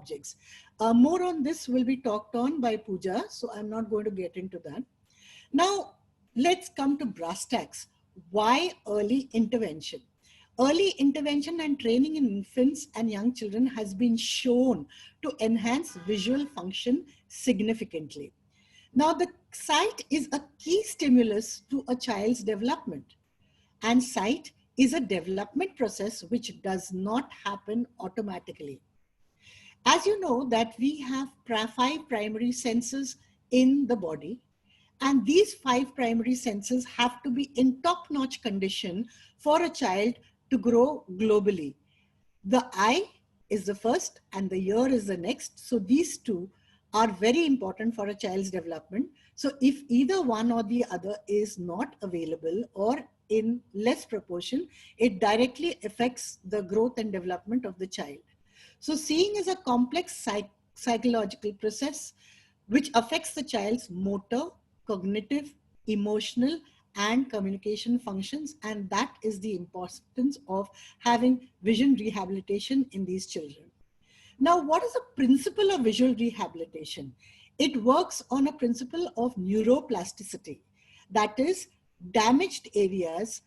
objects. More on this will be talked on by Pooja, so I'm not going to get into that. Now, let's come to brass tacks. Why early intervention? Early intervention and training in infants and young children has been shown to enhance visual function significantly. Now, the sight is a key stimulus to a child's development, and sight is a development process which does not happen automatically. As you know that we have five primary senses in the body, and these five primary senses have to be in top-notch condition for a child to grow globally. The eye is the first and the ear is the next. So these two are very important for a child's development. So if either one or the other is not available or in less proportion, it directly affects the growth and development of the child. So seeing is a complex psychological process which affects the child's motor, cognitive, emotional, and communication functions. And that is the importance of having vision rehabilitation in these children. Now, what is the principle of visual rehabilitation? It works on a principle of neuroplasticity. That is, damaged areas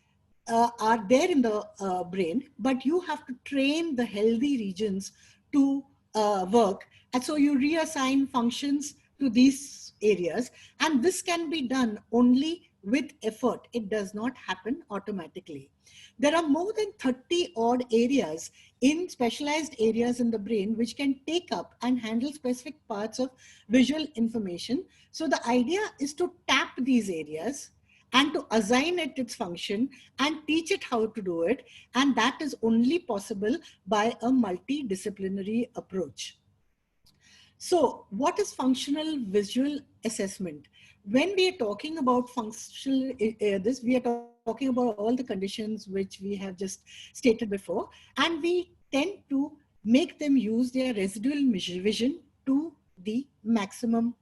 are there in the brain, but you have to train the healthy regions to work. And so you reassign functions to these areas. And this can be done only with effort. It does not happen automatically. There are more than 30 odd areas in specialized areas in the brain which can take up and handle specific parts of visual information. So the idea is to tap these areas and to assign it its function and teach it how to do it. And that is only possible by a multidisciplinary approach. So what is functional visual assessment? When we are talking about functional we are talking about all the conditions which we have just stated before, and we tend to make them use their residual vision to the maximum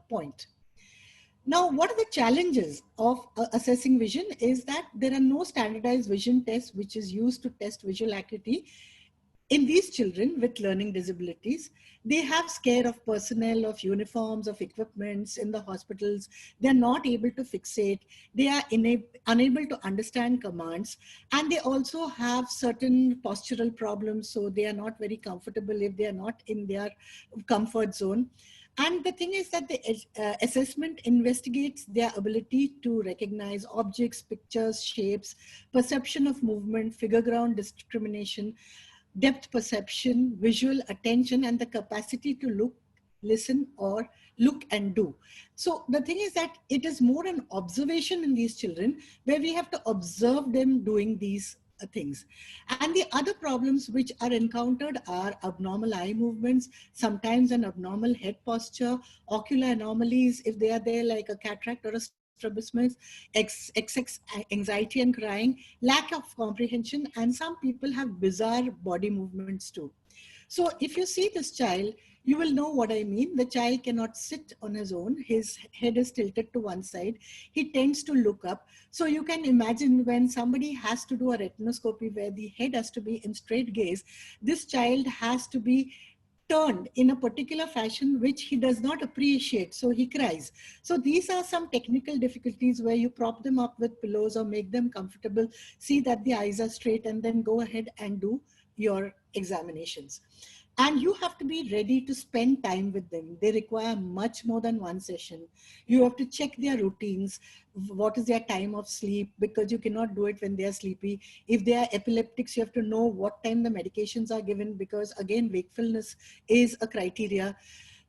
point. Now, what are the challenges of assessing vision is that there are no standardized vision tests which is used to test visual acuity. In these children with learning disabilities, they have scare of personnel, of uniforms, of equipments in the hospitals. They're not able to fixate. They are unable to understand commands. And they also have certain postural problems. So they are not very comfortable if they are not in their comfort zone. And the thing is that the assessment investigates their ability to recognize objects, pictures, shapes, perception of movement, figure ground discrimination, depth perception, visual attention, and the capacity to look, listen, or look and do. So the thing is that it is more an observation in these children where we have to observe them doing these things. And the other problems which are encountered are abnormal eye movements, sometimes an abnormal head posture, ocular anomalies, if they are there like a cataract or a strabismus, excess anxiety and crying, lack of comprehension, and some people have bizarre body movements too. So if you see this child, you will know what I mean. The child cannot sit on his own. His head is tilted to one side. He tends to look up. So you can imagine when somebody has to do a retinoscopy where the head has to be in straight gaze, this child has to be turned in a particular fashion which he does not appreciate, so he cries. So these are some technical difficulties where you prop them up with pillows or make them comfortable, see that the eyes are straight, and then go ahead and do your examinations. And you have to be ready to spend time with them. They require much more than one session. You have to check their routines. What is their time of sleep? Because you cannot do it when they are sleepy. If they are epileptics, you have to know what time the medications are given, because again, wakefulness is a criteria.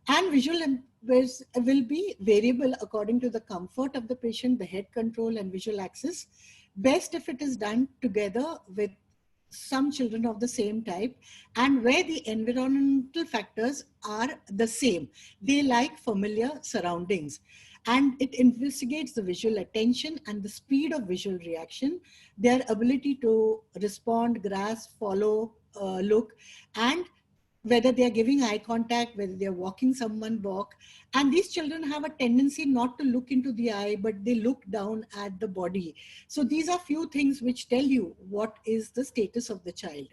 And visual will be variable according to the comfort of the patient, the head control and visual access. Best if it is done together with some children of the same type, and where the environmental factors are the same. They like familiar surroundings, and it investigates the visual attention and the speed of visual reaction, their ability to respond, grasp, follow, look, and whether they are giving eye contact, whether they are walking someone walk. And these children have a tendency not to look into the eye, but they look down at the body. So these are few things which tell you what is the status of the child.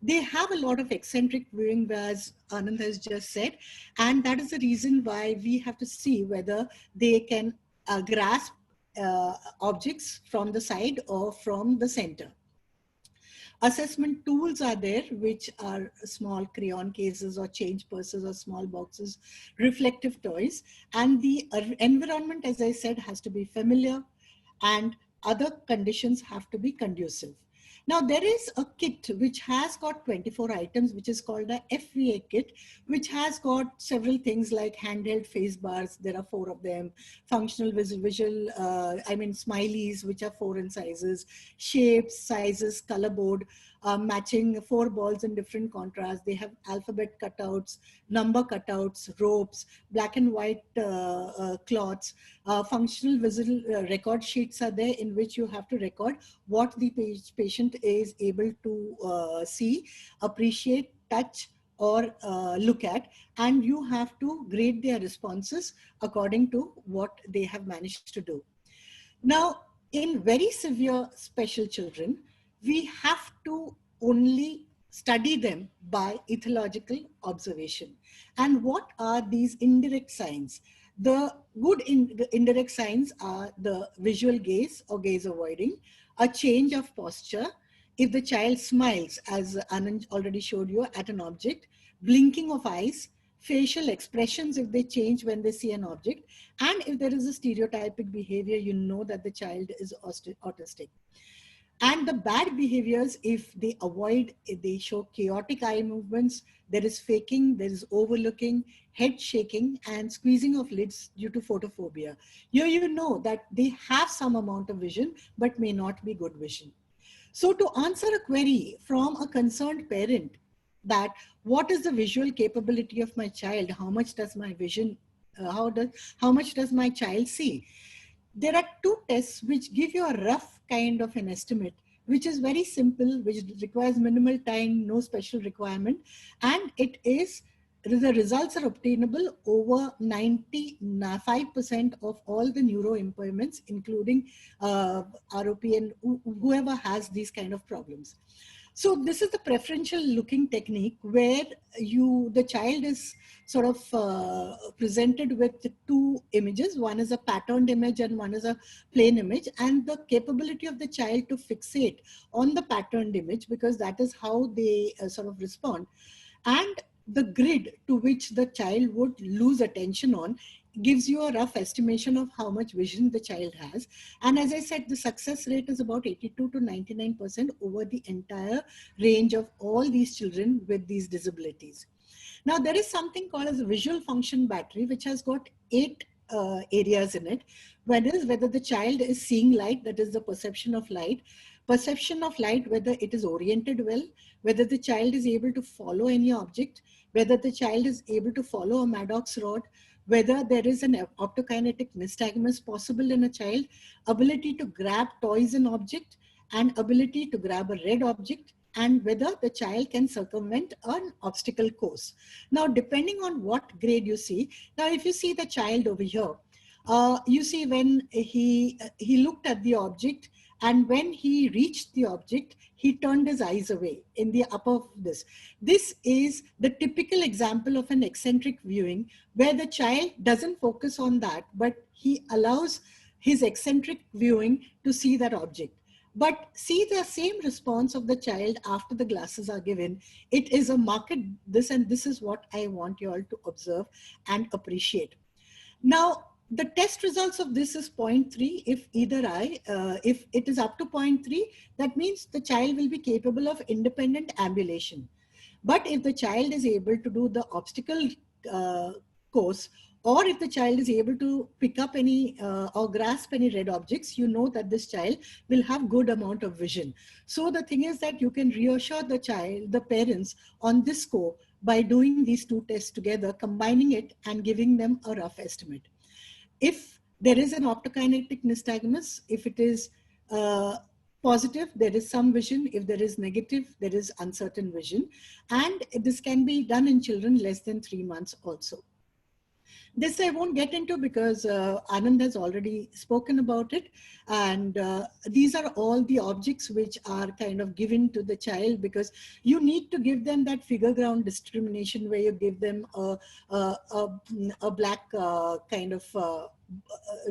They have a lot of eccentric viewing, as Anand has just said, and that is the reason why we have to see whether they can grasp objects from the side or from the center. Assessment tools are there, which are small crayon cases or change purses or small boxes, reflective toys. And the environment, as I said, has to be familiar, and other conditions have to be conducive. Now, there is a kit which has got 24 items, which is called a FVA kit, which has got several things like handheld face bars. There are 4 of them, functional visual, smileys, which are 4 in sizes, shapes, sizes, color board, matching 4 balls in different contrasts. They have alphabet cutouts, number cutouts, ropes, black and white cloths, functional visual record sheets are there in which you have to record what the patient is able to see, appreciate, touch, or look at, and you have to grade their responses according to what they have managed to do. Now, in very severe special children, we have to only study them by ethological observation. And what are these indirect signs? The good indirect signs are the visual gaze or gaze avoiding, a change of posture. If the child smiles, as Anand already showed you, at an object, blinking of eyes, facial expressions if they change when they see an object, and if there is a stereotypic behavior, you know that the child is autistic. And the bad behaviors, if they avoid, if they show chaotic eye movements, there is faking, there is overlooking, head shaking, and squeezing of lids due to photophobia. Here you know that they have some amount of vision, but may not be good vision. So to answer a query from a concerned parent that what is the visual capability of my child, how much does my vision, how much does my child see? There are 2 tests which give you a rough kind of an estimate, which is very simple, which requires minimal time, no special requirement, and it is the results are obtainable over 95% of all the neuro impairments, including ROP and whoever has these kind of problems. So this is the preferential looking technique where the child is sort of presented with 2 images. One is a patterned image and one is a plain image, and the capability of the child to fixate on the patterned image, because that is how they sort of respond. And the grid to which the child would lose attention on gives you a rough estimation of how much vision the child has. And as I said, the success rate is about 82 to 99% over the entire range of all these children with these disabilities. Now, there is something called as a visual function battery, which has got 8 areas in it. One is whether the child is seeing light, that is the perception of light, whether it is oriented well, whether the child is able to follow any object, whether the child is able to follow a Maddox rod, whether there is an optokinetic nystagmus possible in a child, ability to grab toys and object, and ability to grab a red object, and whether the child can circumvent an obstacle course. Now, depending on what grade you see, now if you see the child over here, you see when he looked at the object, and when he reached the object, he turned his eyes away in the upper of this. This is the typical example of an eccentric viewing where the child doesn't focus on that, but he allows his eccentric viewing to see that object. But see the same response of the child after the glasses are given. It is a marked this, and this is what I want you all to observe and appreciate. Now, the test results of this is 0.3 if either eye. If it is up to 0.3, that means the child will be capable of independent ambulation. But if the child is able to do the obstacle course, or if the child is able to pick up any or grasp any red objects, you know that this child will have good amount of vision. So the thing is that you can reassure the child, the parents on this score by doing these 2 tests together, combining it and giving them a rough estimate. If there is an optokinetic nystagmus, if it is positive, there is some vision. If there is negative, there is uncertain vision. And this can be done in children less than 3 months also. This I won't get into because Anand has already spoken about it. And these are all the objects which are kind of given to the child, because you need to give them that figure ground discrimination, where you give them a black kind of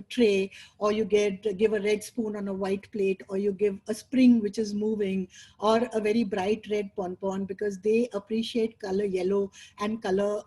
tray, or you give a red spoon on a white plate, or you give a spring which is moving, or a very bright red pon, because they appreciate color yellow and color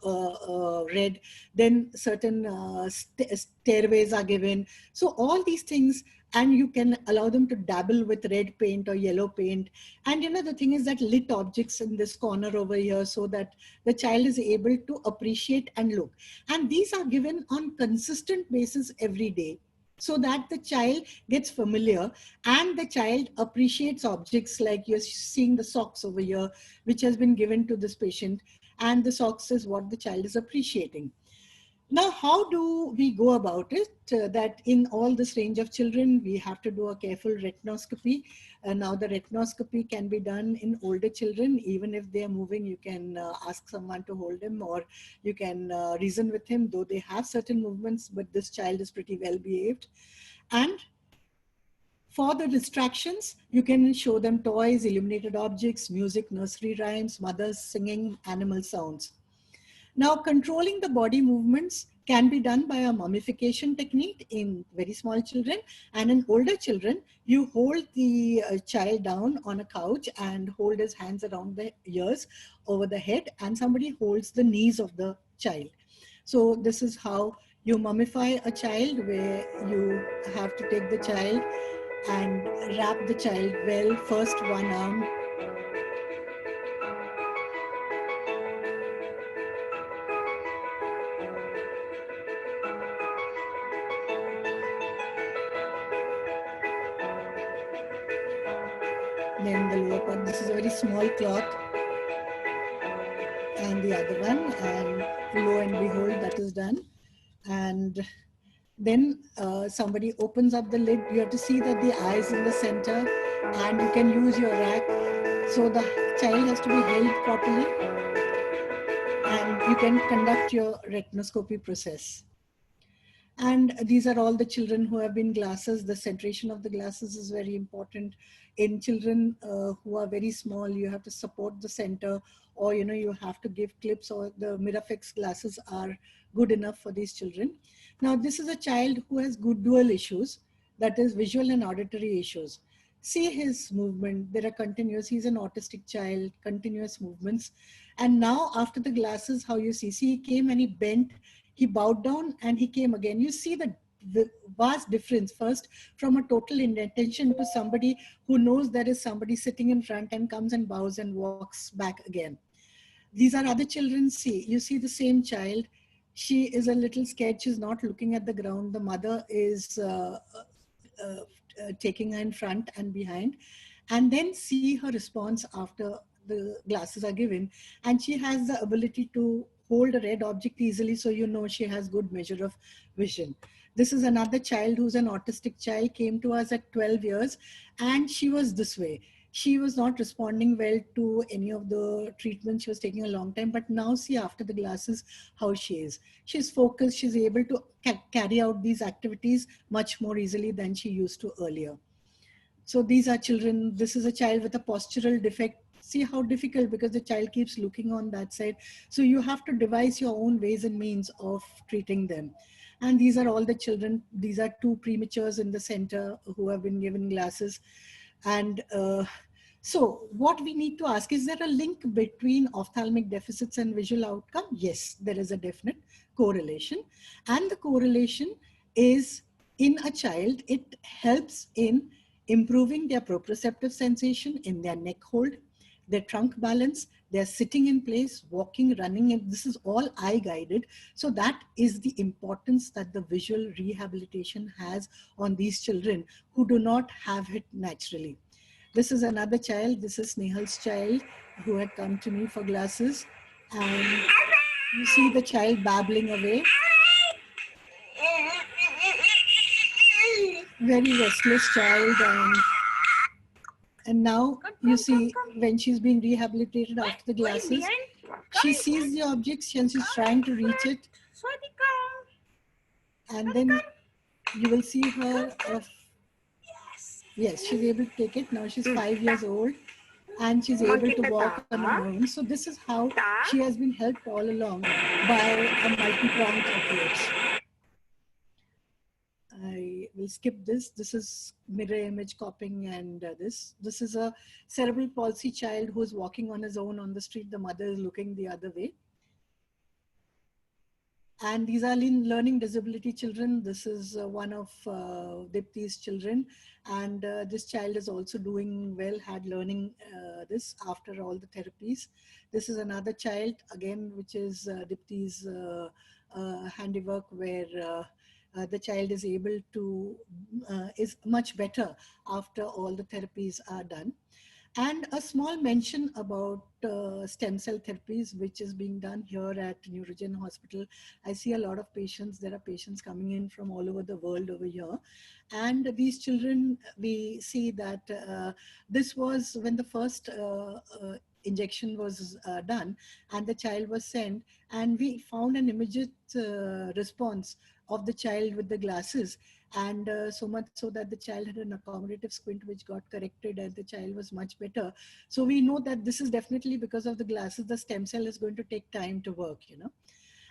red. Then certain stairways are given. So all these things, and you can allow them to dabble with red paint or yellow paint. And the thing is that lit objects in this corner over here, so that the child is able to appreciate and look. And these are given on consistent basis every day, so that the child gets familiar and the child appreciates objects. Like you're seeing the socks over here, which has been given to this patient, and the socks is what the child is appreciating. Now, how do we go about it? That in all this range of children, we have to do a careful retinoscopy. Now, the retinoscopy can be done in older children. Even if they are moving, you can ask someone to hold him, or you can reason with him, though they have certain movements, but this child is pretty well behaved. And for the distractions, you can show them toys, illuminated objects, music, nursery rhymes, mothers singing, animal sounds. Now, controlling the body movements can be done by a mummification technique in very small children. And in older children, you hold the child down on a couch and hold his hands around the ears over the head, and somebody holds the knees of the child. So this is how you mummify a child, where you have to take the child and wrap the child well, first one arm. Then the lower part, this is a very small cloth, and the other one, and lo and behold, that is done. And then somebody opens up the lid. You have to see that the eye is in the center, and you can use your rack. So the child has to be held properly, and you can conduct your retinoscopy process. And these are all the children who have been glasses. The centration of the glasses is very important. In children who are very small, you have to support the center, or you have to give clips, or the Mirafix glasses are good enough for these children. Now, this is a child who has good dual issues, that is visual and auditory issues. See his movement, there are continuous, he's an autistic child, continuous movements. And now after the glasses, how you see he came and he bent, he bowed down and he came again. You see the vast difference, first from a total inattention to somebody who knows there is somebody sitting in front and comes and bows and walks back again. These are other children. See, you see the same child. She is a little scared. She's not looking at the ground. The mother is taking her in front and behind. And then see her response after the glasses are given. And she has the ability to hold a red object easily, so she has good measure of vision. This is another child who's an autistic child, came to us at 12 years, and she was this way. She was not responding well to any of the treatments. She was taking a long time, but now see after the glasses how she is. She's focused, she's able to carry out these activities much more easily than she used to earlier. So these are children. This is a child with a postural defect. See how difficult, because the child keeps looking on that side. So you have to devise your own ways and means of treating them. And these are all the children. These are two prematures in the center who have been given glasses. And so what we need to ask, is there a link between ophthalmic deficits and visual outcome? Yes, there is a definite correlation. And the correlation is, in a child, it helps in improving their proprioceptive sensation in their neck hold, their trunk balance, they're sitting in place, walking, running, and this is all eye guided. So that is the importance that the visual rehabilitation has on these children who do not have it naturally. This is another child. This is Nehal's child who had come to me for glasses. And you see the child babbling away. Very restless child. And now you see when she's being rehabilitated after the glasses, she sees the objects and she's trying to reach it. and then you will see her. Yes, she's able to take it. Now she's 5 years old and she's able to walk on her own. So this is how she has been helped all along by a multi-pronged approach. I will skip this. This is mirror image copying, and this is a cerebral palsy child who is walking on his own on the street. The mother is looking the other way. And these are learning disability children. This is one of Dipti's children. And this child is also doing well, had learning this after all the therapies. This is another child, again, which is Dipti's handiwork, where the child is able to, is much better after all the therapies are done. And a small mention about stem cell therapies, which is being done here at Neurogen Hospital. I see a lot of patients. There are patients coming in from all over the world over here. And these children, we see that this was when the first injection was done and the child was sent, and we found an immediate response of the child with the glasses, and so much so that the child had an accommodative squint which got corrected and the child was much better. So we know that this is definitely because of the glasses. The stem cell is going to take time to work, you know.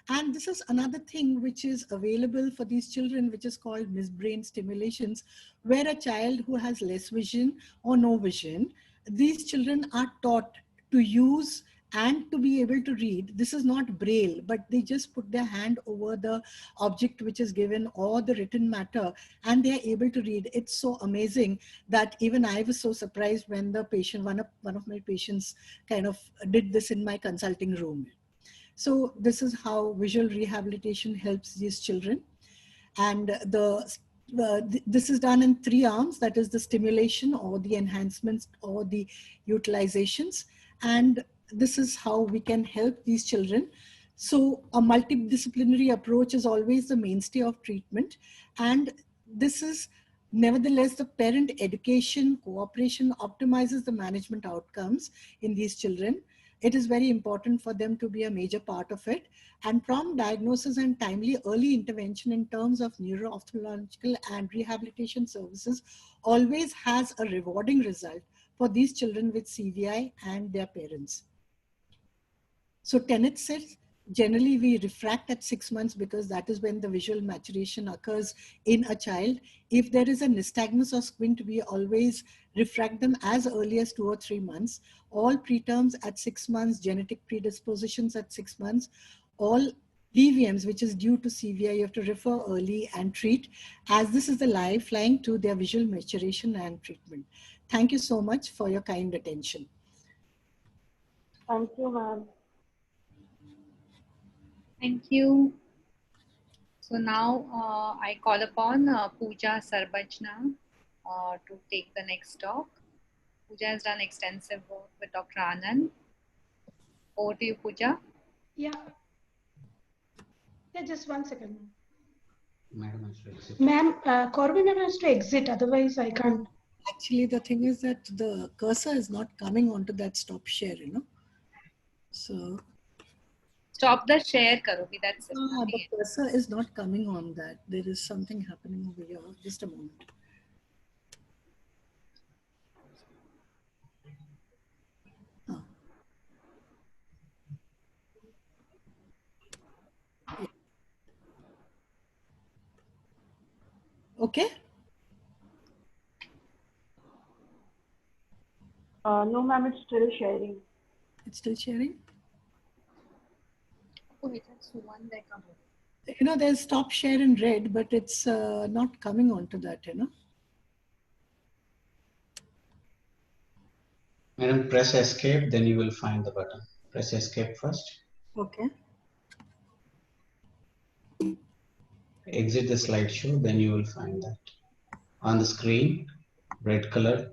And this is another thing which is available for these children, which is called midbrain stimulations, where a child who has less vision or no vision, these children are taught to use and to be able to read. This is not braille, but they just put their hand over the object which is given or the written matter, and they are able to read. It's so amazing that even I was so surprised when the patient, one of my patients kind of did this in my consulting room. So this is how visual rehabilitation helps these children. And this is done in 3 arms, that is the stimulation or the enhancements or the utilizations. And this is how we can help these children. So a multidisciplinary approach is always the mainstay of treatment. And this is nevertheless the parent education, cooperation optimizes the management outcomes in these children. It is very important for them to be a major part of it. And prompt diagnosis and timely early intervention in terms of neuro-ophthalmological and rehabilitation services always has a rewarding result for these children with CVI and their parents. So Tenet says, generally we refract at 6 months because that is when the visual maturation occurs in a child. If there is a nystagmus or squint, we always refract them as early as 2 or 3 months. All preterms at 6 months, genetic predispositions at 6 months, all deviants, which is due to CVI, you have to refer early and treat, as this is the lifeline to their visual maturation and treatment. Thank you so much for your kind attention. Thank you, ma'am. Thank you. So now I call upon Pooja Sarbajna to take the next talk. Pooja has done extensive work with Dr. Anand. Over to you, Pooja. Yeah. Yeah, just 1 second. Madam has to exit. Ma'am, Corby ma'am has to exit, otherwise I can't. Actually, the thing is that the cursor is not coming onto that stop share, you know. So Stop the share, Karobi. That's it. the cursor is not coming on that. There is something happening over here. Just a moment. Okay. No, ma'am, it's still sharing. It's still sharing. Oh, that's one that comes. You know, there's stop share in red, but it's not coming onto that, you know. Madam, press escape, then you will find the button. Press escape first. Okay. Exit the slideshow, then you will find that. On the screen, red color,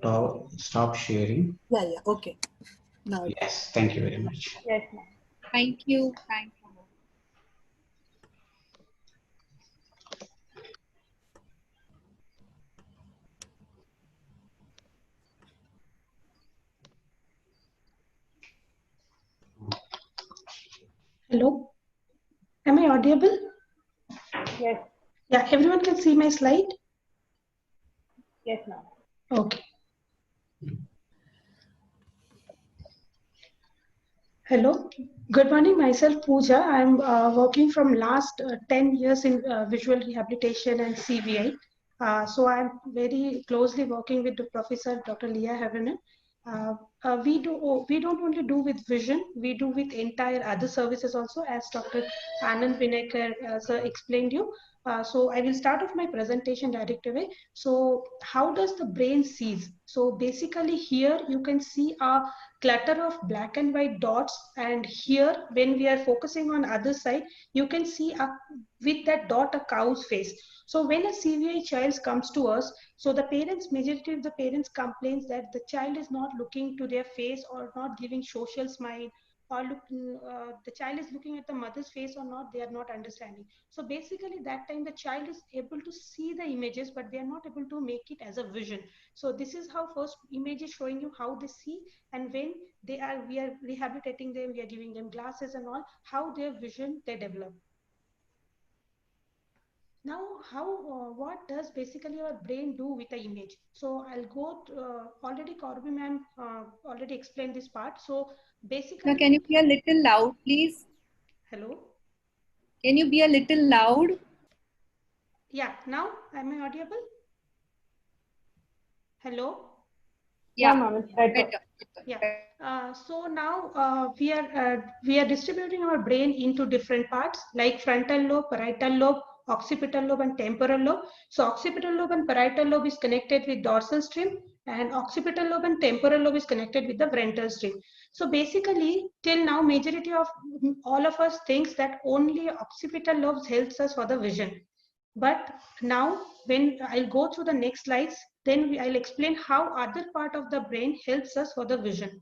stop sharing. Yeah, yeah, okay. Now. Yes, thank you very much. Yes, ma'am. Thank you. Thank you. Hello? Am I audible? Yes. Yeah, everyone can see my slide? Yes, ma'am. Okay. Hello, good morning. Myself Pooja. I'm working from last 10 years in visual rehabilitation and CVI. So I'm very closely working with the Professor Dr. Leah Heaven. We don't only do with vision, we do with entire other services also, as Dr. Anand Vinekar sir explained you. So I will start off my presentation direct away. So how does the brain sees? So basically here you can see a clutter of black and white dots, and here when we are focusing on other side you can see with that dot a cow's face. So when a CVI child comes to us, so the parents, majority of the parents complains that the child is not looking to their face or not giving social smile, or the child is looking at the mother's face or not, they are not understanding. So basically that time the child is able to see the images but they are not able to make it as a vision. So this is how first image is showing you how they see, and when we are rehabilitating them, we are giving them glasses and all, how their vision they develop. Now what does basically our brain do with the image? So I'll go already Corby ma'am already explained this part. So basically, Now, can you be a little loud, please? hello, Can you be a little loud? yeah, now am I audible? Hello. Yeah, ma'am, it's better. Yeah. So now we are distributing our brain into different parts like frontal lobe, parietal lobe, occipital lobe, and temporal lobe. So occipital lobe and parietal lobe is connected with dorsal stream, and occipital lobe and temporal lobe is connected with the ventral stream. So basically, till now, majority of all of us thinks that only occipital lobes helps us for the vision. But now when I'll go through the next slides, then I'll explain how other part of the brain helps us for the vision.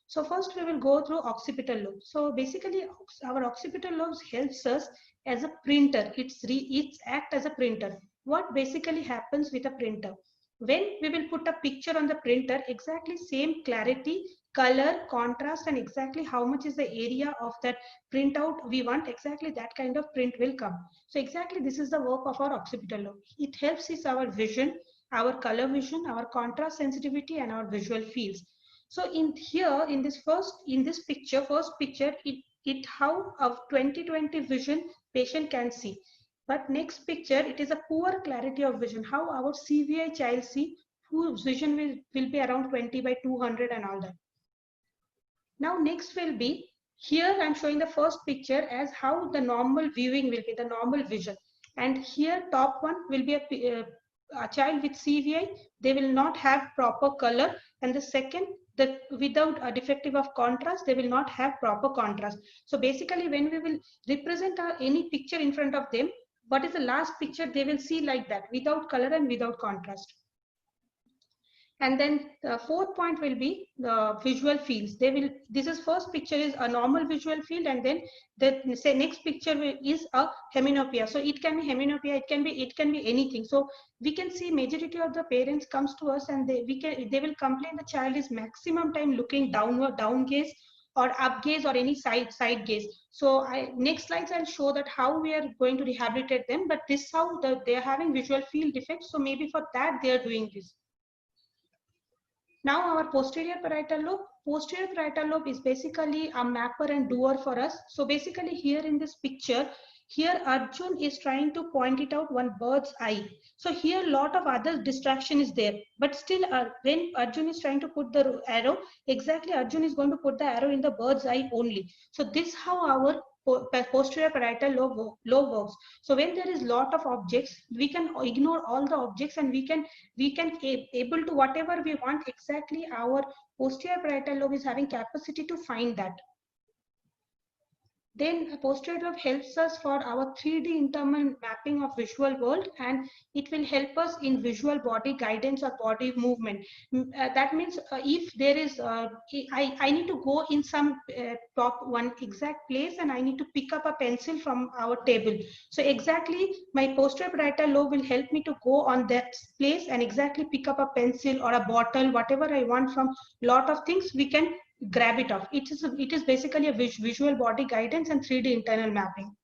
So first we will go through occipital lobe. So basically our occipital lobes helps us as a printer. It's act as a printer. What basically happens with a printer? When we will put a picture on the printer, exactly same clarity, color, contrast, and exactly how much is the area of that printout we want, exactly that kind of print will come. So exactly this is the work of our occipital lobe. It helps us our vision, our color vision, our contrast sensitivity, and our visual fields. So in here, in this first picture, it how of 20/20 vision patient can see. But next picture, it is a poor clarity of vision, how our CVI child see, whose vision will be around 20/200 and all that. Now next will be, here I'm showing the first picture as how the normal viewing will be, the normal vision. And here top one will be a child with CVI, they will not have proper color. And the second, that without a defective of contrast, they will not have proper contrast. So basically when we will represent any picture in front of them, what is the last picture they will see like that, without color and without contrast. And then the fourth point will be the visual fields. This is first picture is a normal visual field, and then the next picture is a heminopia. So it can be heminopia, it can be anything. So we can see majority of the parents comes to us and they will complain the child is maximum time looking downward, down gaze, or up gaze, or any side gaze. So next slides I'll show that how we are going to rehabilitate them, but this how they are having visual field defects. So maybe for that they are doing this. Now our posterior parietal lobe. Posterior parietal lobe is basically a mapper and doer for us. So basically here in this picture, here Arjun is trying to point it out one bird's eye. So here a lot of other distraction is there. But still when Arjun is trying to put the arrow, exactly Arjun is going to put the arrow in the bird's eye only. So this how our posterior parietal lobe works. So when there is lot of objects, we can ignore all the objects and we can able to whatever we want, exactly our posterior parietal lobe is having capacity to find that. Then posterior lobe helps us for our 3D internal mapping of visual world, and it will help us in visual body guidance or body movement. That means if there is, I need to go in some top one exact place and I need to pick up a pencil from our table. So exactly my posterior parietal lobe will help me to go on that place and exactly pick up a pencil or a bottle, whatever I want from lot of things, we can grab it off. It is basically a visual body guidance and 3D internal mapping.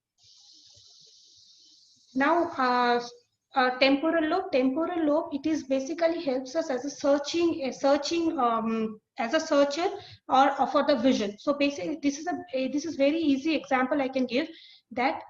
Now, temporal lobe. Temporal lobe, it is basically helps us as a searching, as a searcher or for the vision. So basically, this is very easy example I can give, that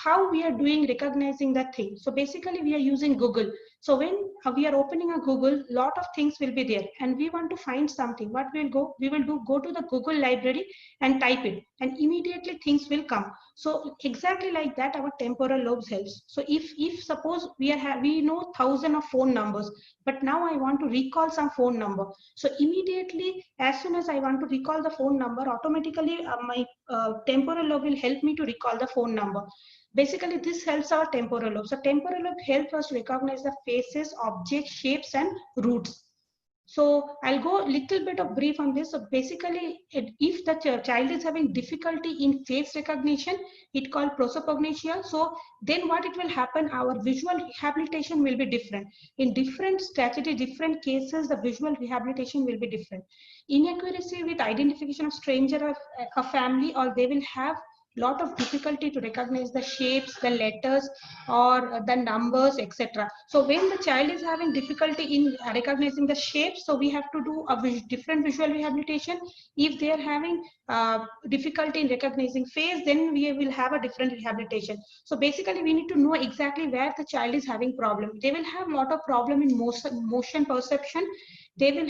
how we are doing recognizing that thing. So basically, we are using Google. So when we are opening a Google, lot of things will be there, and we want to find something. What we will do, go to the Google library and type it, and immediately things will come. So exactly like that, our temporal lobes helps. So if suppose we know thousands of phone numbers, but now I want to recall some phone number. So immediately, as soon as I want to recall the phone number, automatically my temporal lobe will help me to recall the phone number. Basically, this helps our temporal lobe. So temporal lobe helps us recognize the faces, objects, shapes, and roots. So I'll go a little bit of brief on this. So basically, if the child is having difficulty in face recognition, it called prosopagnosia. So then what it will happen, our visual rehabilitation will be different. In different strategy, different cases, the visual rehabilitation will be different. Inaccuracy with identification of stranger of a family, or they will have lot of difficulty to recognize the shapes, the letters, or the numbers, etc. So when the child is having difficulty in recognizing the shapes, so we have to do a different visual rehabilitation. If they are having difficulty in recognizing face, then we will have a different rehabilitation. So basically, we need to know exactly where the child is having problem. They will have lot of problem in motion perception. They will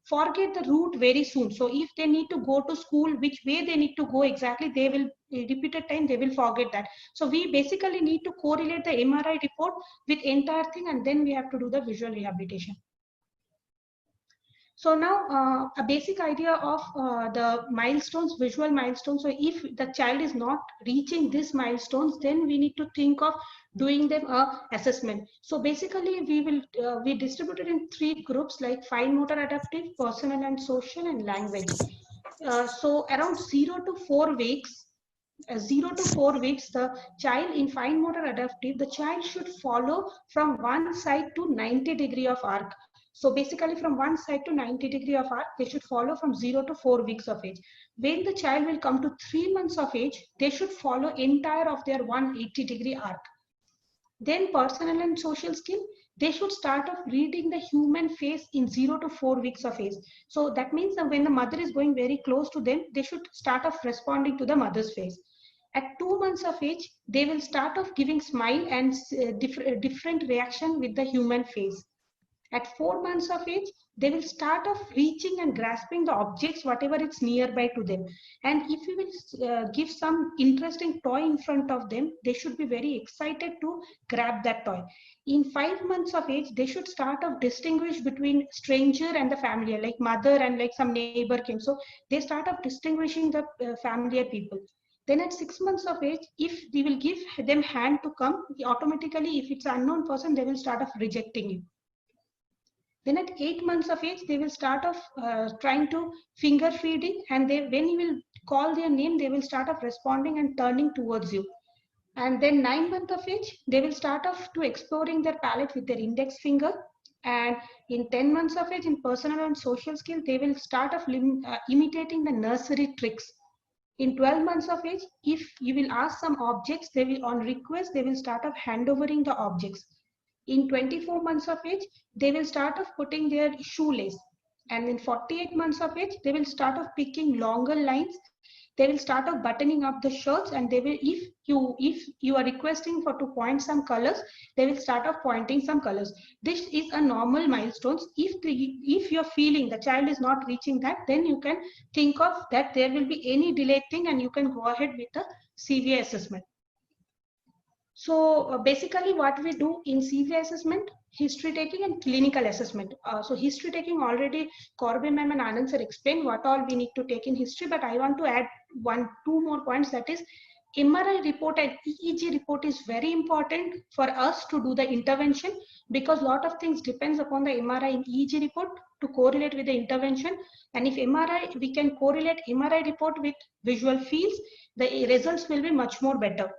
forget the route very soon. So if they need to go to school, which way they need to go exactly, they will repeated time, they will forget that. So we basically need to correlate the MRI report with entire thing, and then we have to do the visual rehabilitation. So now a basic idea of the milestones, visual milestones. So if the child is not reaching these milestones, then we need to think of doing them assessment. So basically, we distributed in 3 groups, like fine motor adaptive, personal and social, and language. So around 0 to 4 weeks, 0 to 4 weeks, the child in fine motor adaptive, the child should follow from one side to 90° of arc. So basically, from one side to 90° of arc, they should follow from 0 to 4 weeks of age. When the child will come to 3 months of age, they should follow entire of their 180° arc. Then personal and social skill, they should start off reading the human face in 0 to 4 weeks of age. So that means that when the mother is going very close to them, they should start off responding to the mother's face. At 2 months of age, they will start off giving smile and different reaction with the human face. At 4 months of age, they will start off reaching and grasping the objects, whatever it's nearby to them. And if you will give some interesting toy in front of them, they should be very excited to grab that toy. In 5 months of age, they should start off distinguish between stranger and the familiar, like mother and like some neighbor came. So they start off distinguishing the familiar people. Then at 6 months of age, if we will give them hand to come, automatically, if it's an unknown person, they will start off rejecting you. Then at 8 months of age, they will start off trying to finger feeding, and when you will call their name, they will start off responding and turning towards you. And then 9 months of age, they will start off to exploring their palate with their index finger. And in 10 months of age, in personal and social skill, they will start off imitating the nursery tricks. In 12 months of age, if you will ask some objects, they will, on request, they will start off handovering the objects. In 24 months of age, they will start off putting their shoelace. And in 48 months of age, they will start off picking longer lines. They will start off buttoning up the shirts, and they will, if you are requesting to point some colors, they will start off pointing some colors. This is a normal milestones. If you're feeling the child is not reaching that, then you can think of that there will be any delayed thing, and you can go ahead with the CVA assessment. So basically what we do in CVA assessment, history taking and clinical assessment. So history taking, already Corbe ma'am and Anand sir explained what all we need to take in history, but I want to add 2 more points. That is, MRI report and EEG report is very important for us to do the intervention, because a lot of things depends upon the MRI and EEG report to correlate with the intervention. And if MRI, we can correlate MRI report with visual fields, the results will be much more better.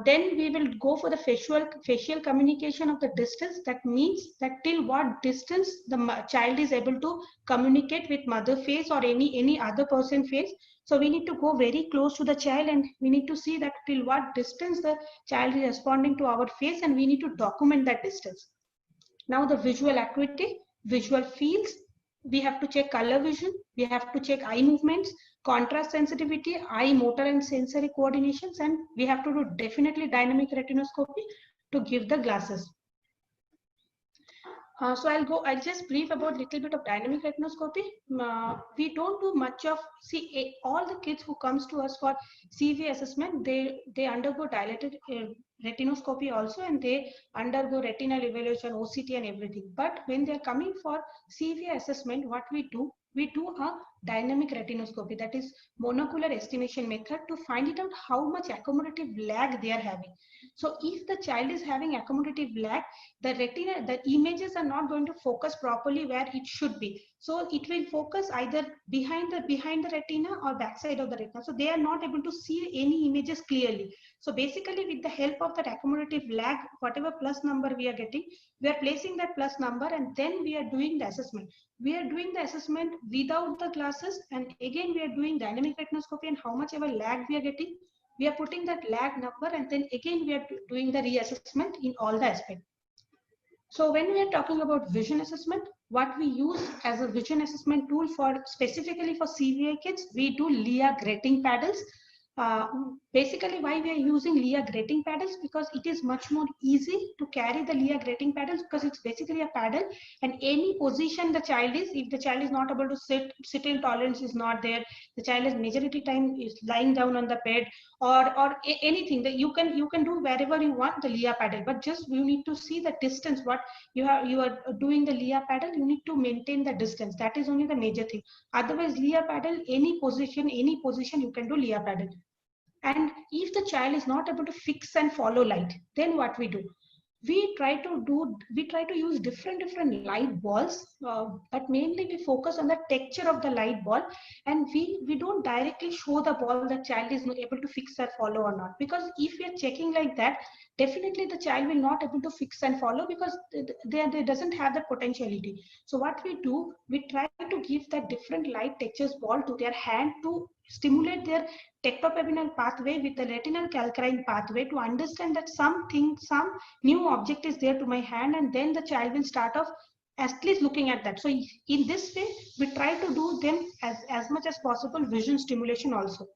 Then we will go for the facial communication of the distance. That means that till what distance the child is able to communicate with mother face or any other person face. So we need to go very close to the child and we need to see that till what distance the child is responding to our face, and we need to document that distance. Now the visual acuity, visual fields, we have to check color vision, we have to check eye movements, contrast sensitivity, eye motor and sensory coordinations, and we have to do definitely dynamic retinoscopy to give the glasses. So I'll just brief about little bit of dynamic retinoscopy. We don't do much of, all the kids who comes to us for CV assessment, they undergo dilated retinoscopy also, and they undergo retinal evaluation, OCT and everything. But when they're coming for CV assessment, what we do a dynamic retinoscopy, that is monocular estimation method, to find it out how much accommodative lag they are having. So if the child is having accommodative lag, the retina, the images are not going to focus properly where it should be. So it will focus either behind the retina or backside of the retina. So they are not able to see any images clearly. So basically, with the help of that accommodative lag, whatever plus number we are getting, we are placing that plus number and then we are doing the assessment. We are doing the assessment without the glasses, and again we are doing dynamic retinoscopy, and how much ever lag we are getting, we are putting that lag number, and then again we are doing the reassessment in all the aspects. So when we are talking about vision assessment, what we use as a vision assessment tool for specifically for CVI kids, we do Leah gratting paddles. Basically, why we are using Leah gratting paddles? Because it is much more easy to carry the Leah gratting paddles, because it's basically a paddle, and any position the child is, if the child is not able to sit-in tolerance is not there, the child is majority time is lying down on the bed, or anything that you can do wherever you want the Leah paddle, but just you need to see the distance. What you are doing the Leah paddle, you need to maintain the distance. That is only the major thing. Otherwise, Leah paddle, any position you can do Leah paddle. And if the child is not able to fix and follow light, then what we do? We try to use different light balls, but mainly we focus on the texture of the light ball, and we don't directly show the ball the child is not able to fix or follow or not. Because if we are checking like that, definitely the child will not able to fix and follow, because they doesn't have that potentiality. So what we do, we try to give that different light textures ball to their hand to stimulate their tectopapinal pathway with the retinal calcarine pathway, to understand that some new object is there to my hand, and then the child will start off at least looking at that. So in this way, we try to do them as much as possible vision stimulation also.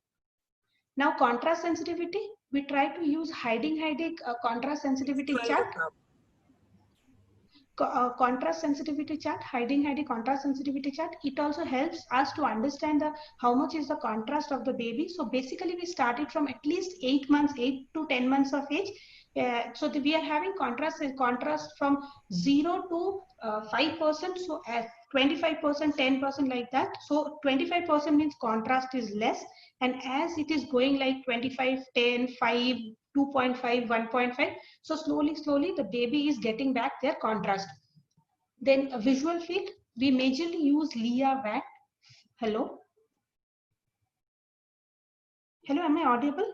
Now contrast sensitivity, we try to use Heydig contrast sensitivity chart. Contrast sensitivity chart, Heydig contrast sensitivity chart. It also helps us to understand how much is the contrast of the baby. So basically we started from at least 8 to 10 months of age. So we are having contrast from 0 to 5%. So at 25%, 10% like that. So 25% means contrast is less. And as it is going like 25, 10, 5, 2.5, 1.5. So slowly, the baby is getting back their contrast. Then a visual field, we majorly use Leah WAT. Hello? Hello, am I audible?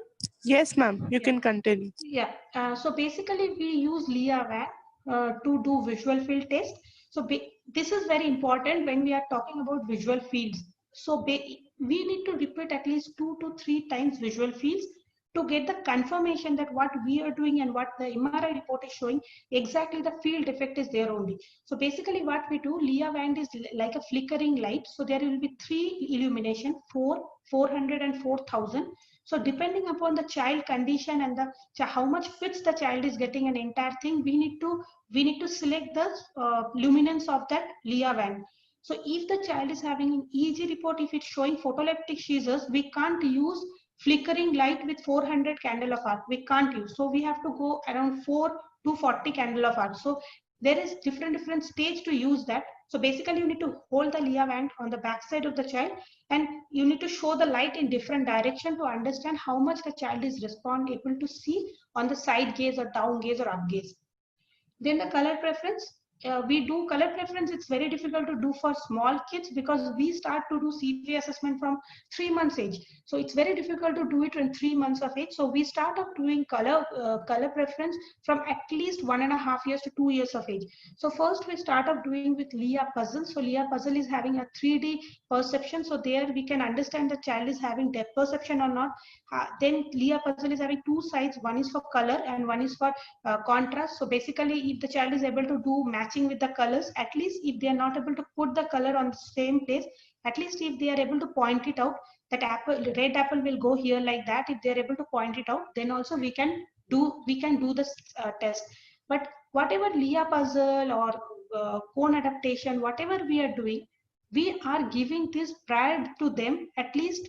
Yes, ma'am. You can continue. Yeah. So basically, we use Leah WAT to do visual field test. So this is very important when we are talking about visual fields. So we need to repeat at least 2 to 3 times visual fields to get the confirmation that what we are doing and what the MRI report is showing, exactly the field effect is there only. So basically what we do, Leah WAT is like a flickering light. So there will be 3 illumination, 4, 400 and 4000. So depending upon the child condition and how much fits the child is getting an entire thing, we need to select the luminance of that Leah WAT. So if the child is having an EEG report, if it's showing photoleptic seizures, we can't use flickering light with 400 candle of arc. We can't use. So we have to go around 4 to 40 candle of arc. So there is different stage to use that. So basically you need to hold the Leah WAT on the back side of the child, and you need to show the light in different direction to understand how much the child is able to see on the side gaze or down gaze or up gaze. Then the color preference. we do color preference, it's very difficult to do for small kids because we start to do CV assessment from 3 months age. So it's very difficult to do it in 3 months of age. So we start up doing color preference from at least 1.5 years to 2 years of age. So first we start up doing with Leah puzzle. So Leah puzzle is having a 3D perception. So there we can understand the child is having depth perception or not. Then Leah puzzle is having two sides. One is for color and one is for contrast. So basically, if the child is able to do matching with the colors, at least if they are not able to put the color on the same place, at least if they are able to point it out, that red apple will go here like that. If they are able to point it out, then also we can do this test. But whatever Leah puzzle or cone adaptation, whatever we are doing, we are giving this prior to them at least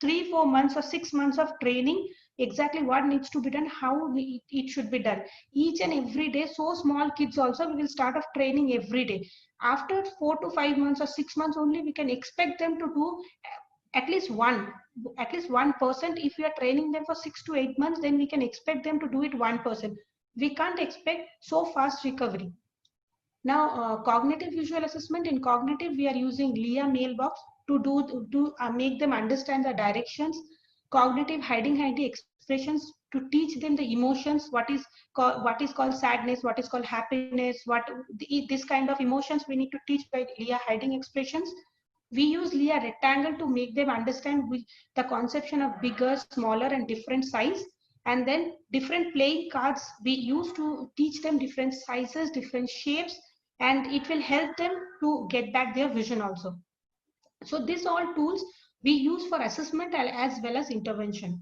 3-4 months or 6 months of training, exactly what needs to be done, how it should be done each and every day. So small kids also, we will start off training every day. After 4 to 5 months or 6 months only, we can expect them to do at least one person. If we are training them for 6 to 8 months, then we can expect them to do it 1%. We can't expect so fast recovery. Now, cognitive visual assessment. In cognitive, we are using Leah mailbox to make them understand the directions. Cognitive hiding expressions to teach them the emotions, what is called sadness, what is called happiness, this kind of emotions we need to teach by Leah hiding expressions. We use Leah rectangle to make them understand the conception of bigger, smaller, and different size. And then different playing cards we use to teach them different sizes, different shapes, and it will help them to get back their vision also. So these all tools we use for assessment as well as intervention.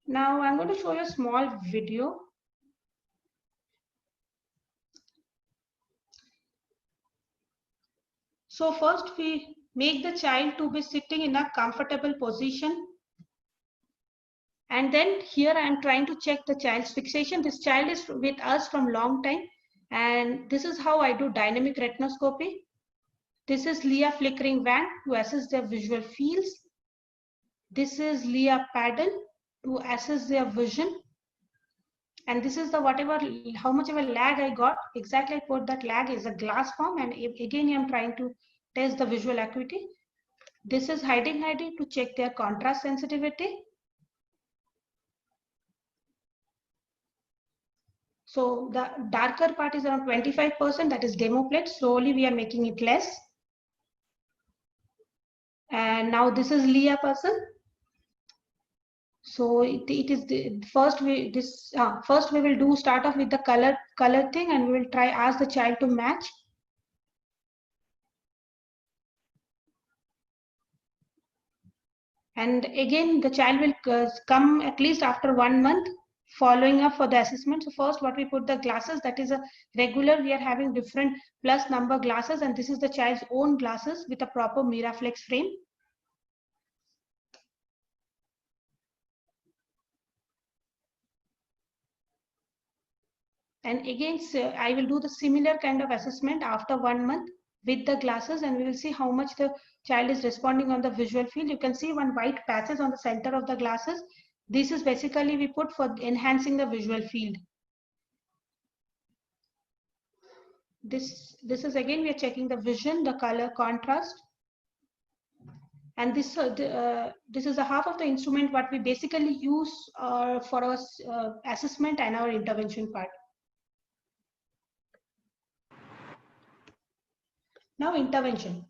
Now I'm going to show you a small video. So first we make the child to be sitting in a comfortable position. And then here I am trying to check the child's fixation. This child is with us from long time. And this is how I do dynamic retinoscopy. This is Leah flickering van to assess their visual fields. This is Leah paddle to assess their vision. And this is the how much of a lag I got. Exactly I put that lag is a glass form. And again, I'm trying to test the visual acuity. This is hiding to check their contrast sensitivity. So the darker part is around 25%, that is demo plate. Slowly we are making it less. And now this is Leah puzzle. So it is the first we will start off with the color thing, and we will ask the child to match. And again, the child will come at least after 1 month following up for the assessment. So first what we put the glasses, that is a regular, we are having different plus number glasses, and this is the child's own glasses with a proper Miraflex frame. And again, so I will do the similar kind of assessment after 1 month with the glasses, and we will see how much the child is responding on the visual field. You can see one white patches on the center of the glasses. This is basically we put for enhancing the visual field. This is again, we are checking the vision, the color contrast. And this is a half of the instrument what we basically use for our assessment and our intervention part. Now intervention.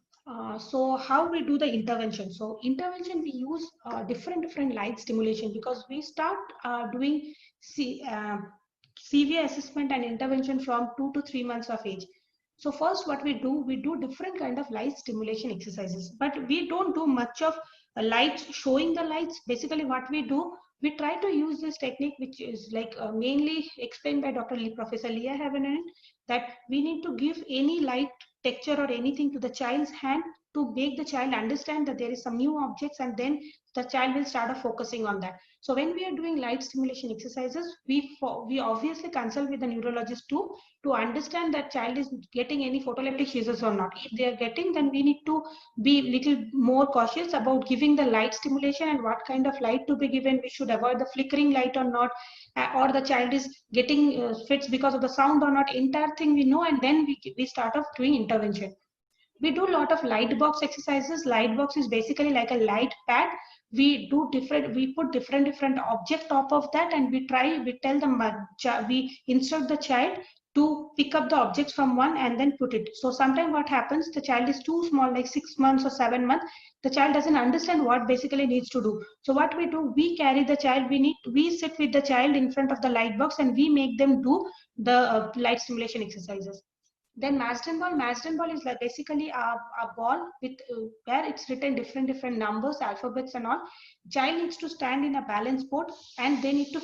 So how we do the intervention? So intervention, we use different light stimulation, because we start doing CV assessment and intervention from 2 to 3 months of age. So first what we do different kind of light stimulation exercises, but we don't do much of light, showing the lights. Basically what we do, we try to use this technique, which is like mainly explained by Professor Leah Havenanen, that we need to give any light texture or anything to the child's hand to make the child understand that there is some new objects, and then the child will start focusing on that. So when we are doing light stimulation exercises, we obviously consult with the neurologist too, to understand that child is getting any photoepileptic seizures or not. If they are getting, then we need to be little more cautious about giving the light stimulation and what kind of light to be given. We should avoid the flickering light or not, or the child is getting fits because of the sound or not. Entire thing we know, and then we start off doing intervention. We do a lot of light box exercises. Light box is basically like a light pad. We put different object top of that, and we tell them, we instruct the child to pick up the objects from one and then put it. So sometimes what happens, the child is too small, like 6 months or 7 months, the child doesn't understand what basically needs to do. So what we do, we carry the child, we sit with the child in front of the light box, and we make them do the light stimulation exercises. Then Marsden ball is like basically a ball with where it's written different numbers, alphabets and all. Child needs to stand in a balance board, and they need to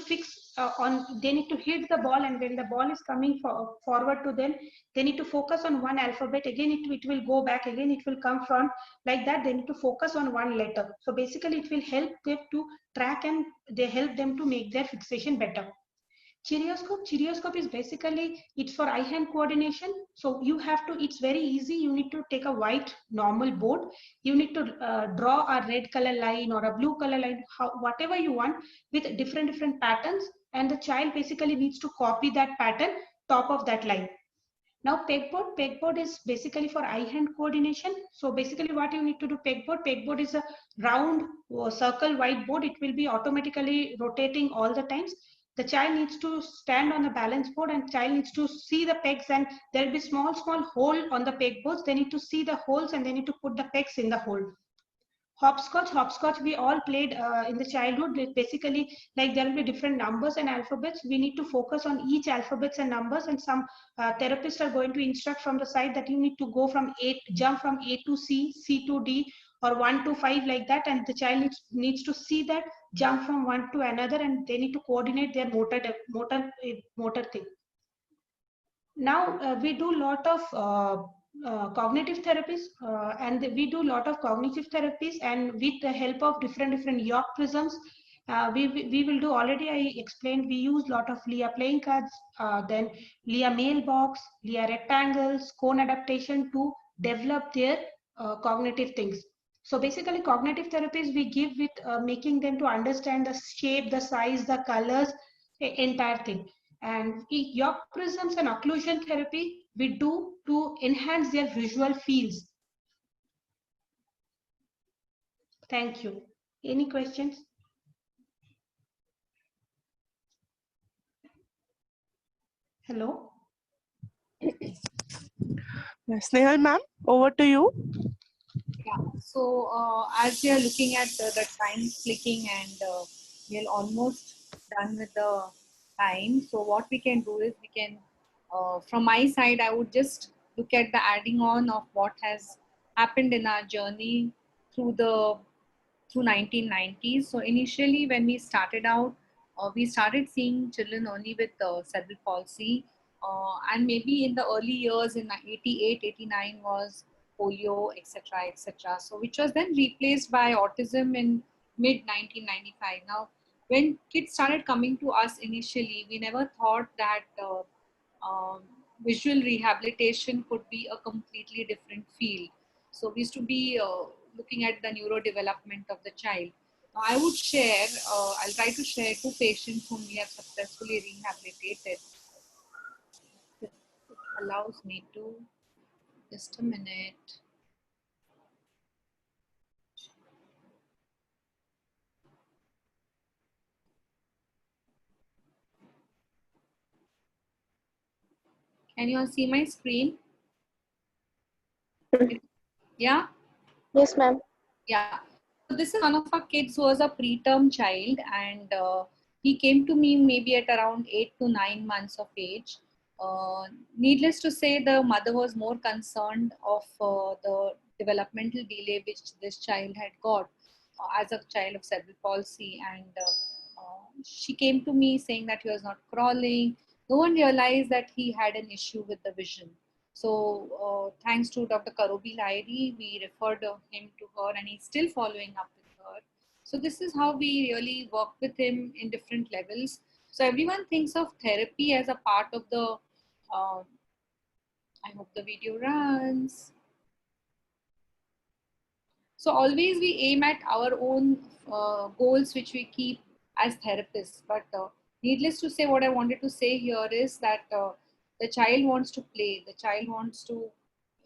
they need to hit the ball, and when the ball is coming forward to them, they need to focus on one alphabet. Again, it will go back, again it will come front, like that. They need to focus on one letter. So basically it will help them to track, and they help them to make their fixation better. Cheerioscope is basically, it's for eye-hand coordination. So you have to, it's very easy. You need to take a white normal board. You need to draw a red color line or a blue color line, whatever you want, with different patterns. And the child basically needs to copy that pattern top of that line. Now pegboard is basically for eye-hand coordination. So basically what you need to do, pegboard is a round circle whiteboard. It will be automatically rotating all the times. The child needs to stand on the balance board, and child needs to see the pegs, and there will be small hole on the pegboards. They need to see the holes, and they need to put the pegs in the hole. Hopscotch we all played in the childhood. Basically, like there will be different numbers and alphabets. We need to focus on each alphabets and numbers, and some therapists are going to instruct from the side that you need to go from jump from A to C, C to D, or 1 to 5, like that, and the child needs to see that, jump from one to another, and they need to coordinate their motor thing. Now we do a lot of cognitive therapies, and we do a lot of cognitive therapies, and with the help of different York prisms, we will do, already I explained, we use a lot of Leah playing cards, then Leah mailbox, Leah rectangles, cone adaptation to develop their cognitive things. So basically cognitive therapies we give with making them to understand the shape, the size, the colors, the entire thing. And York prisms and occlusion therapy we do to enhance their visual fields. Thank you. Any questions? Hello? Snehal ma'am, over to you. Yeah, so as we are looking at the time clicking, and we're almost done with the time. So what we can do is, we can, from my side, I would just look at the adding on of what has happened in our journey through 1990s. So initially when we started out, we started seeing children only with cerebral palsy, and maybe in the early years in 88, 89 was polio, etc., etc. So which was then replaced by autism in mid 1995. Now, when kids started coming to us initially, we never thought that visual rehabilitation could be a completely different field. So we used to be looking at the neurodevelopment of the child. Now, I would share, I'll try to share 2 patients whom we have successfully rehabilitated. It allows me to, just a minute. Can you all see my screen? Yeah? Yes, ma'am. Yeah. So this is one of our kids who was a preterm child, and he came to me maybe at around 8 to 9 months of age. Needless to say, the mother was more concerned of the developmental delay which this child had got as a child of cerebral palsy, and she came to me saying that he was not crawling. No one realized that he had an issue with the vision. So thanks to Dr. Karobi Lahiri, we referred him to her, and he's still following up with her. So this is how we really work with him in different levels. So everyone thinks of therapy as a part of the, I hope the video runs. So always we aim at our own goals which we keep as therapists. But needless to say, what I wanted to say here is that the child wants to play, the child wants to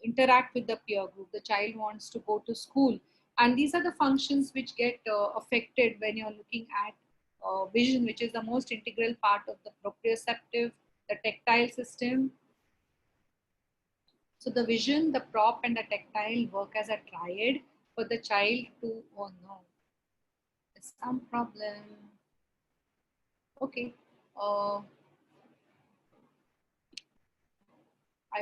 interact with the peer group, the child wants to go to school. And these are the functions which get affected when you're looking at vision, which is the most integral part of the proprioceptive, the tactile system. So the vision, the prop, and the tactile work as a triad for the child to, oh no, there's some problem. Okay. I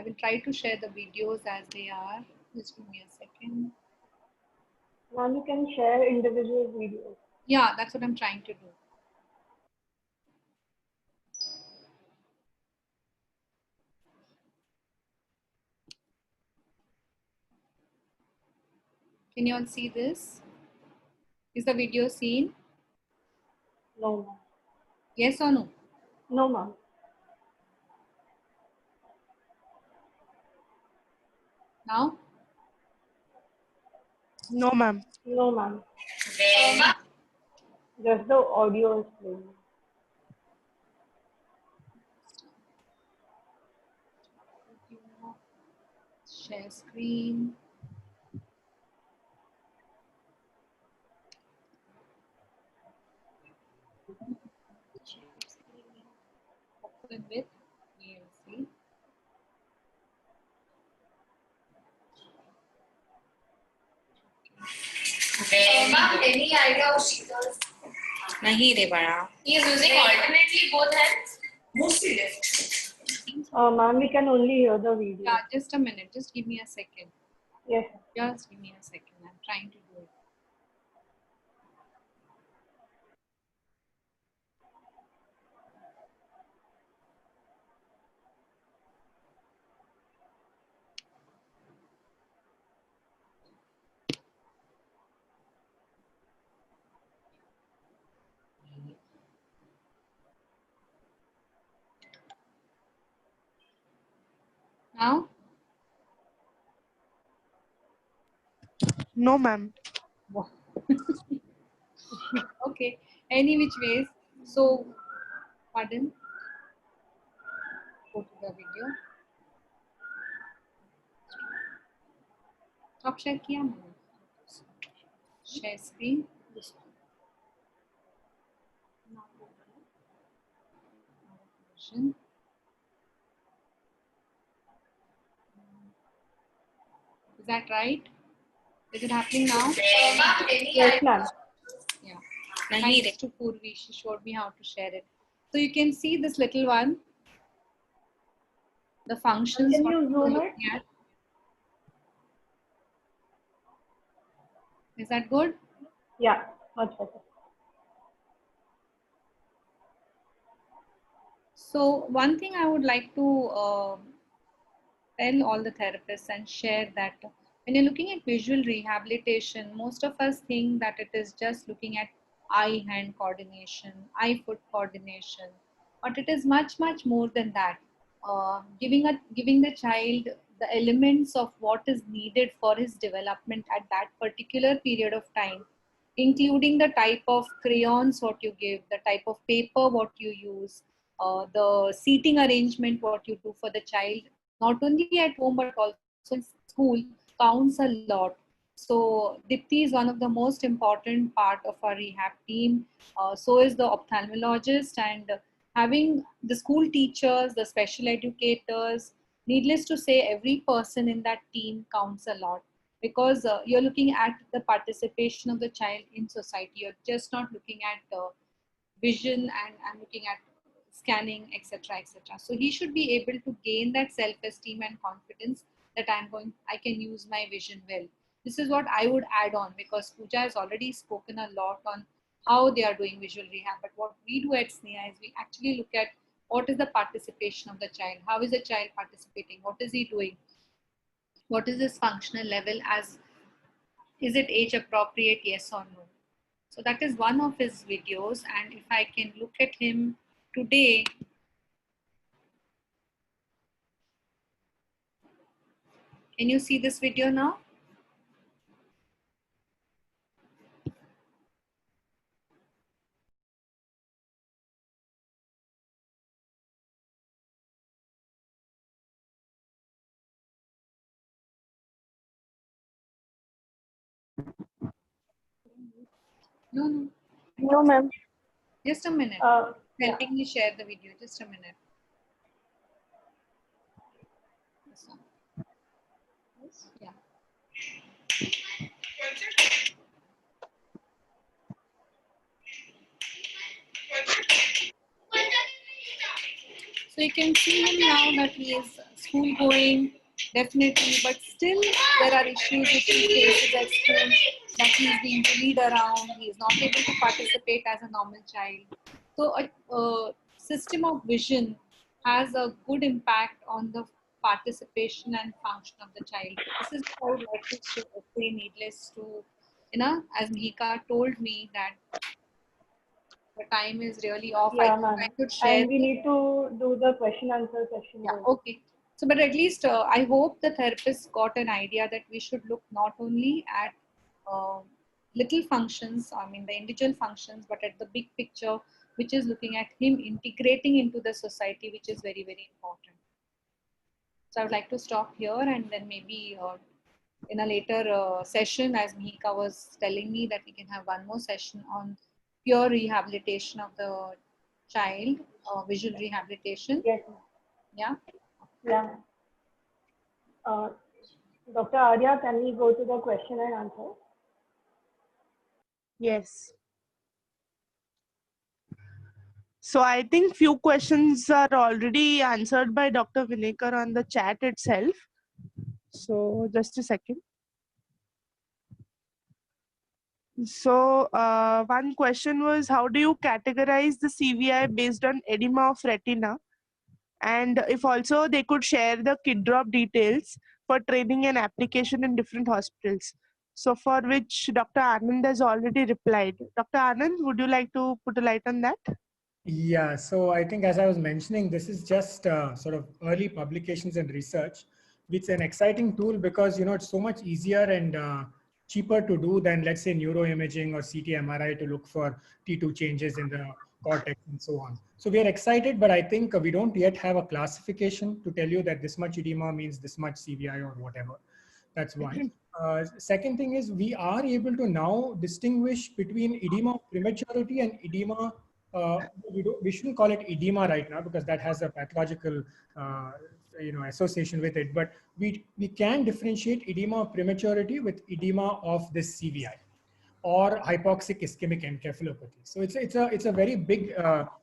will try to share the videos as they are. Just give me a second. Ma'am, you can share individual videos. Yeah, that's what I'm trying to do. Can you all see this? Is the video seen? No, ma'am. Yes or no? No, ma'am. Now? No, ma'am. No, ma'am. Just the audio is playing. Share screen. Open with VLC. Ma'am, any idea of Sheetal's? Nahi re bada. He is using alternately both hands? Mostly left. Ma'am, we can only hear the video. Yeah, just a minute. Just give me a second. Yes. Just give me a second. I'm trying to do it. Now? No, ma'am. Okay. Any which ways. So, pardon. Go to the video. Top share किया मैंने. Share screen. This one. Vision. Is that right? Is it happening now? Ma'am, any Yes, ma'am. Yeah. Thanks to Purvi, she showed me how to share it. So you can see this little one. The functions. Can what you we're zoom looking at. Is that good? Yeah, much better. So one thing I would like to tell all the therapists and share that when you're looking at visual rehabilitation, most of us think that it is just looking at eye-hand coordination, eye-foot coordination, but it is much, much more than that. Giving the child the elements of what is needed for his development at that particular period of time, including the type of crayons what you give, the type of paper what you use, the seating arrangement what you do for the child, not only at home but also in school, counts a lot. So Dipti is one of the most important part of our rehab team. So is the ophthalmologist, and having the school teachers, the special educators. Needless to say, every person in that team counts a lot, because you're looking at the participation of the child in society. You're just not looking at vision and looking at scanning, etc., etc. So he should be able to gain that self-esteem and confidence that I can use my vision well. This is what I would add on, because Pooja has already spoken a lot on how they are doing visual rehab. But what we do at SNEHA is we actually look at what is the participation of the child, how is the child participating, what is he doing, what is his functional level, as is it age appropriate, yes or no. So that is one of his videos. And if I can look at him today, can you see this video now? No. No, ma'am. Just a minute. Yeah. Helping me share the video. Just a minute. This one. Yeah. So you can see him now that he is school going, definitely, but still there are issues which he faces at school, that he is being bullied around, he is not able to participate as a normal child. So a system of vision has a good impact on the participation and function of the child. This is what I would like to say, needless to, as Mihika told me that the time is really off. Yeah, I ma'am. could share. And we need to do the question answer session. Yeah, okay. So, but at least I hope the therapist got an idea that we should look not only at little functions, I mean the individual functions, but at the big picture, which is looking at him integrating into the society, which is very, very important. So I would like to stop here, and then maybe in a later session, as Mihika was telling me, that we can have one more session on pure rehabilitation of the child, visual rehabilitation. Yes. Yeah. Yeah. Dr. Arya, can we go to the question and answer? Yes. So I think few questions are already answered by Dr. Vinekar on the chat itself. So just a second. So one question was, how do you categorize the CVI based on edema of retina? And if also they could share the kid drop details for training and application in different hospitals. So for which Dr. Anand has already replied. Dr. Anand, would you like to put a light on that? Yeah, so I think as I was mentioning, this is just sort of early publications and research. It's an exciting tool because, it's so much easier and cheaper to do than, let's say, neuroimaging or CT MRI to look for T2 changes in the cortex and so on. So we are excited, but I think we don't yet have a classification to tell you that this much edema means this much CVI or whatever. That's one. Second thing is we are able to now distinguish between edema of prematurity and edema. We shouldn't call it edema right now because that has a pathological association with it. But we can differentiate edema of prematurity with edema of this CVI or hypoxic ischemic encephalopathy. So it's a very big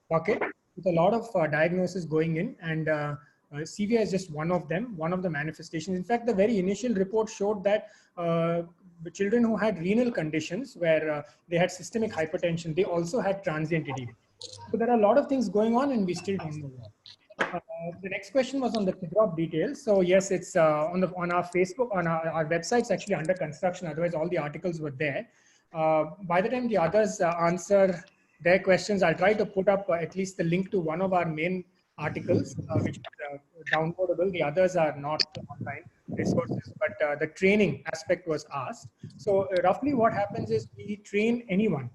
bucket with a lot of diagnosis going in, and CVI is just one of them, one of the manifestations. In fact, the very initial report showed that the children who had renal conditions where they had systemic hypertension, they also had transient edema. So there are a lot of things going on, and we still don't know what. The next question was on the drop details. So yes, it's on our Facebook, on our website. It's actually under construction. Otherwise, all the articles were there. By the time the others answer their questions, I'll try to put up at least the link to one of our main articles, which is downloadable. The others are not online resources, but the training aspect was asked. So roughly what happens is we train anyone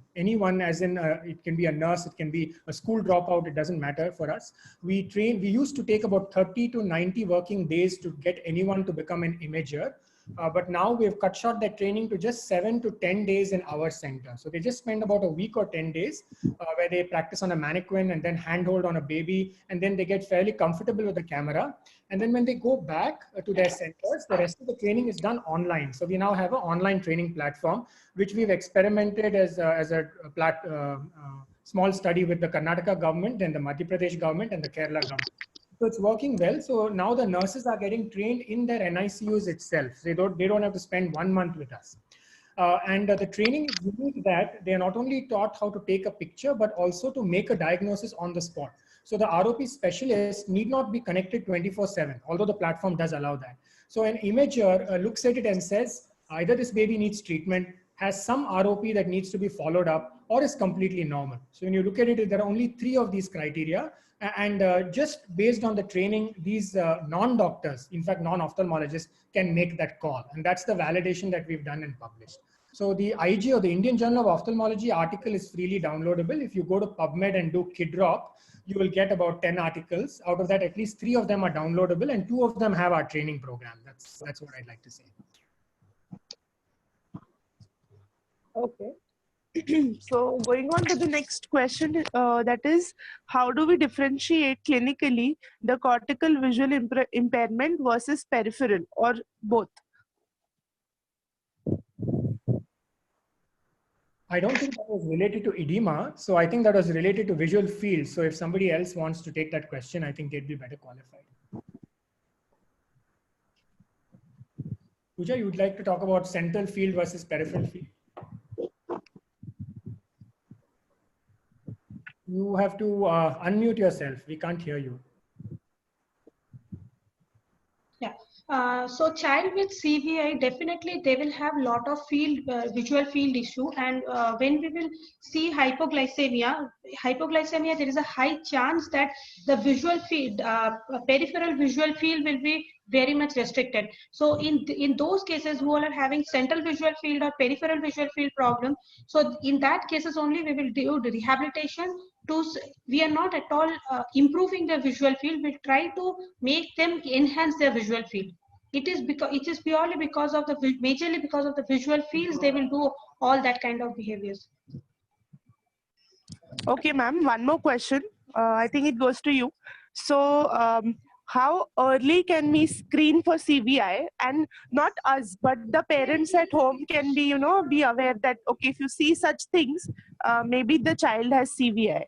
as in it can be a nurse, it can be a school dropout, it doesn't matter for us. We used to take about 30 to 90 working days to get anyone to become an imager. But now we've cut short that training to just 7 to 10 days in our center. So they just spend about a week or 10 days where they practice on a mannequin and then handhold on a baby, and then they get fairly comfortable with the camera. And then when they go back to their centers, the rest of the training is done online. So we now have an online training platform, which we've experimented as a small study with the Karnataka government and the Madhya Pradesh government and the Kerala government. So it's working well. So now the nurses are getting trained in their NICUs itself. They don't have to spend 1 month with us. And the training is unique that they are not only taught how to take a picture, but also to make a diagnosis on the spot. So the ROP specialist need not be connected 24/7, although the platform does allow that. So an imager looks at it and says, either this baby needs treatment, has some ROP that needs to be followed up or is completely normal. So when you look at it, there are only 3 of these criteria. And just based on the training, these non-doctors, in fact, non-ophthalmologists can make that call. And that's the validation that we've done and published. So the IG, or the Indian Journal of Ophthalmology article, is freely downloadable. If you go to PubMed and do KidDrop, you will get about 10 articles. Out of that, at least 3 of them are downloadable and 2 of them have our training program. That's what I'd like to say. Okay. So going on to the next question, that is, how do we differentiate clinically the cortical visual impairment versus peripheral, or both? I don't think that was related to edema. So I think that was related to visual field. So if somebody else wants to take that question, I think they'd be better qualified. Pooja, you would like to talk about central field versus peripheral field? You have to unmute yourself. We can't hear you. So child with CVI, definitely they will have lot of visual field issue, and when we will see hypoglycemia, there is a high chance that the visual field, peripheral visual field will be very much restricted. So in those cases who are having central visual field or peripheral visual field problem, so in that cases only we will do the rehabilitation. We are not at all improving their visual field. We try to make them enhance their visual field. It is purely because of majorly because of the visual fields they will do all that kind of behaviors. Okay, ma'am, one more question. I think it goes to you. So how early can we screen for CVI? And not us, but the parents at home can be, be aware that, okay, if you see such things, maybe the child has CVI.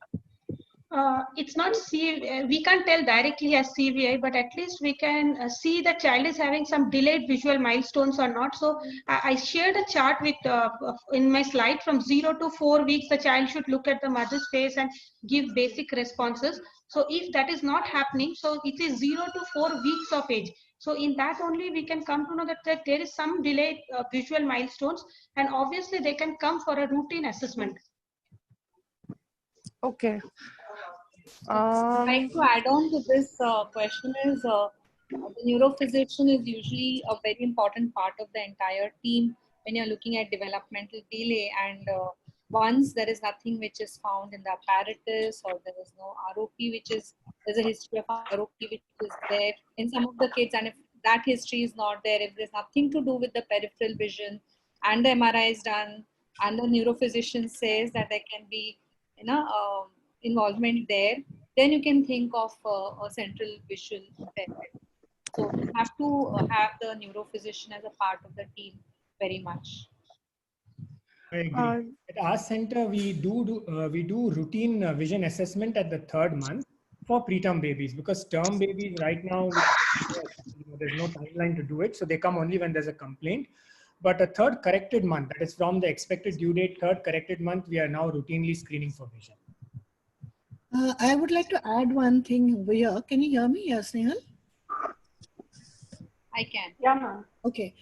It's not we can't tell directly as CVI, but at least we can see the child is having some delayed visual milestones or not. So I shared a chart with in my slide. From 0 to 4 weeks, the child should look at the mother's face and give basic responses. So if that is not happening, so it is 0 to 4 weeks of age. So in that only we can come to know that there is some delayed visual milestones, and obviously they can come for a routine assessment. Okay. I'd like to add on to this question is the neurophysician is usually a very important part of the entire team when you're looking at developmental delay, and once there is nothing which is found in the apparatus, or there is no ROP there's a history of ROP which is there in some of the kids, and if that history is not there, if there's nothing to do with the peripheral vision and the MRI is done and the neurophysician says that there can be involvement there, then you can think of a central visual impairment. So you have to have the neurophysician as a part of the team very much. I agree. At our center, we do routine vision assessment at the 3rd month for preterm babies, because term babies right now, there's no timeline to do it. So they come only when there's a complaint. But a 3rd corrected month, that is from the expected due date, 3rd corrected month, we are now routinely screening for vision. I would like to add one thing over here. Can you hear me, Snehal? I can. Yeah, ma'am. Okay.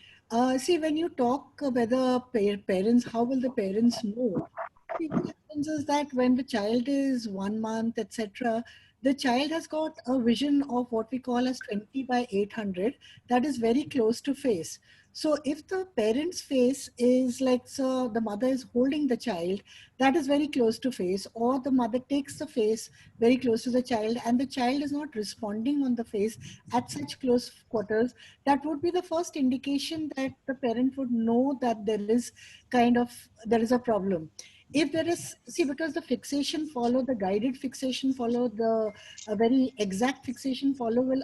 See, when you talk whether parents, how will the parents know? What happens is that when the child is 1 month, etc., the child has got a vision of what we call as 20 by 800. That is very close to face. So if the parent's face is like, so the mother is holding the child, that is very close to face, or the mother takes the face very close to the child and the child is not responding on the face at such close quarters, that would be the first indication that the parent would know that there is a problem. If there is, see, because the fixation follow, the guided fixation follow, the very exact fixation follow will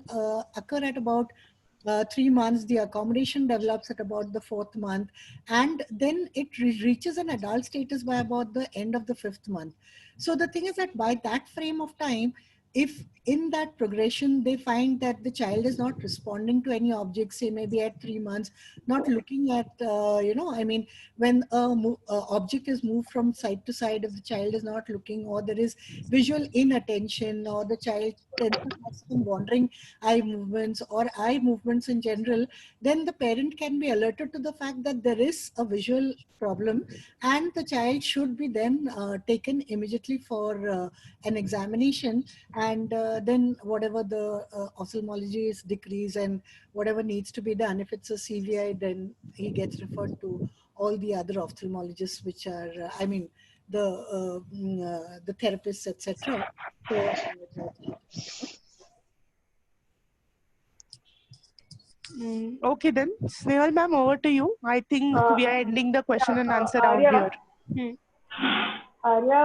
occur at about 3 months. The accommodation develops at about the 4th month, and then it reaches an adult status by about the end of the 5th month. So the thing is that by that frame of time, if in that progression they find that the child is not responding to any object, say maybe at 3 months, not looking at, I mean, when a object is moved from side to side, if the child is not looking, or there is visual inattention, or the child tends to have some wandering eye movements or eye movements in general, then the parent can be alerted to the fact that there is a visual problem, and the child should be then taken immediately for an examination, and then whatever the ophthalmologist decrees and whatever needs to be done, if it's a CVI, then he gets referred to all the other ophthalmologists, which are, the therapists, etc. So, Okay then, Snehal ma'am, over to you. I think we are ending the question and answer round Arya, here. Arya,